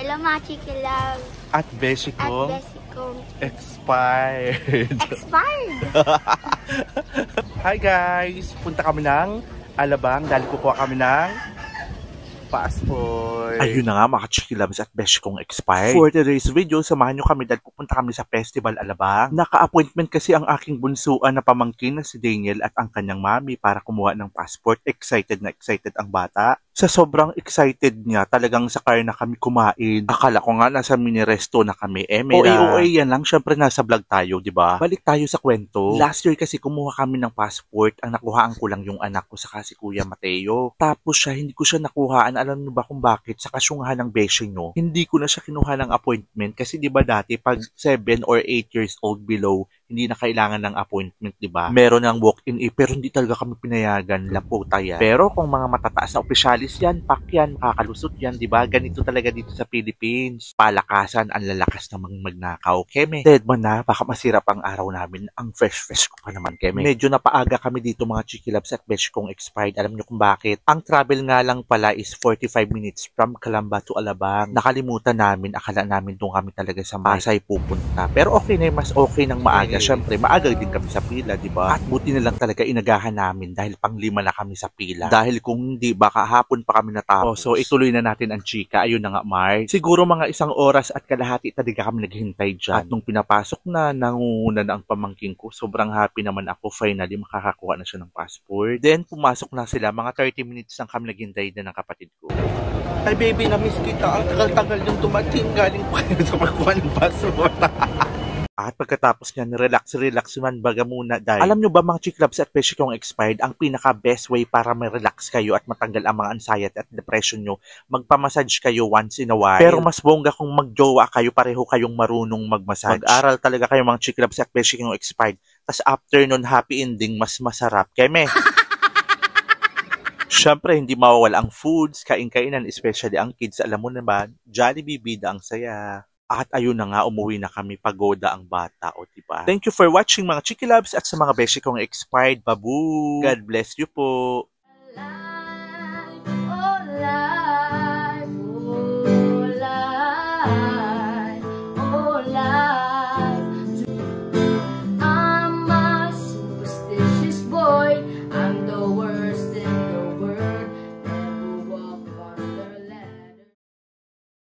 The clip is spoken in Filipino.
Hello mga Chiki Love. At beshi kong expired. Expired? Hi guys! Punta kami ng Alabang dahil kukuha kami ng passport. Ayun na nga mga Chiki Loves at beshi kong expired. For today's video, samahan nyo kami dahil pupunta kami sa Festival Alabang. Naka-appointment kasi ang aking bunsuan na pamangkin na si Daniel at ang kanyang mami para kumuha ng passport. Excited na excited ang bata. Sa sobrang excited niya, talagang sa car na kami kumain. Akala ko nga nasa mini resto na kami. OA yan lang. Syempre nasa vlog tayo, di ba? Balik tayo sa kwento. Last year kasi kumuha kami ng passport. Ang nakuhaan ko lang yung anak ko saka si Kuya Mateo. Tapos siya, hindi ko siya nakuhaan. Alam niyo ba kung bakit? Sa kasyungahan ng beshi nyo. Hindi ko na siya kinuha ng appointment. Kasi di ba dati, pag 7 or 8 years old below, hindi na kailangan ng appointment, di ba? Meron ng walk-in pero hindi talaga kami pinayagan. Laputa yan. Pero kung mga matataas na opisyalis yan, pak yan, makakalusot yan, di ba? Ganito talaga dito sa Philippines. Palakasan, ang lalakas namang magnakaw. Keme, dead man na, baka masira pang araw namin. Ang fresh ko pa naman, Keme. Medyo napaaga kami dito mga Chiki Loves at beshi kong expired. Alam niyo kung bakit? Ang travel nga lang pala is 45 minutes from Calamba to Alabang. Nakalimutan namin, akala namin doon kami talaga sa Pasay pupunta. Pero okay na, mas okay nang maaga. Siyempre, maaga din kami sa pila, di ba? At buti na lang talaga inagahan namin dahil pang-5 na kami sa pila. Dahil kung hindi, baka hapon pa kami natapos. So, ituloy na natin ang chika. Ayun na nga, Mark. Siguro mga 1 oras at kalahati talaga kami naghintay dyan. At nung pinapasok na, nangunguna na ang pamangking ko. Sobrang happy naman ako. Finally, makakakuha na siya ng passport. Then, pumasok na sila. Mga 30 minutes lang kami naghintay din ng kapatid ko. Ay, baby, na-miss kita. Ang tagal-tagal yung dumating. Galing pa kayo sa pagkuha ng passport. At pagkatapos niyan, relax man baga muna dahil alam nyo ba mga Chiki Loves at beshi kong expired, ang pinaka-best way para ma-relax kayo at matanggal ang mga anxiety at depression nyo, magpamassage kayo once in a while. Pero mas bongga kung magjowa kayo, pareho kayong marunong magmassage. Mag-aral talaga kayo mga Chiki Loves at beshi kong expired. Tapos after nun, happy ending, mas masarap. Keme! Siyempre, hindi mawawala ang foods, kain-kainan, especially ang kids. Alam mo naman, Jollibee, bida ang saya. At ayun na nga, umuwi na kami, pagoda ang bata, o diba? Thank you for watching mga Chiki Loves at sa mga beshi kong expired. Babu! God bless you po!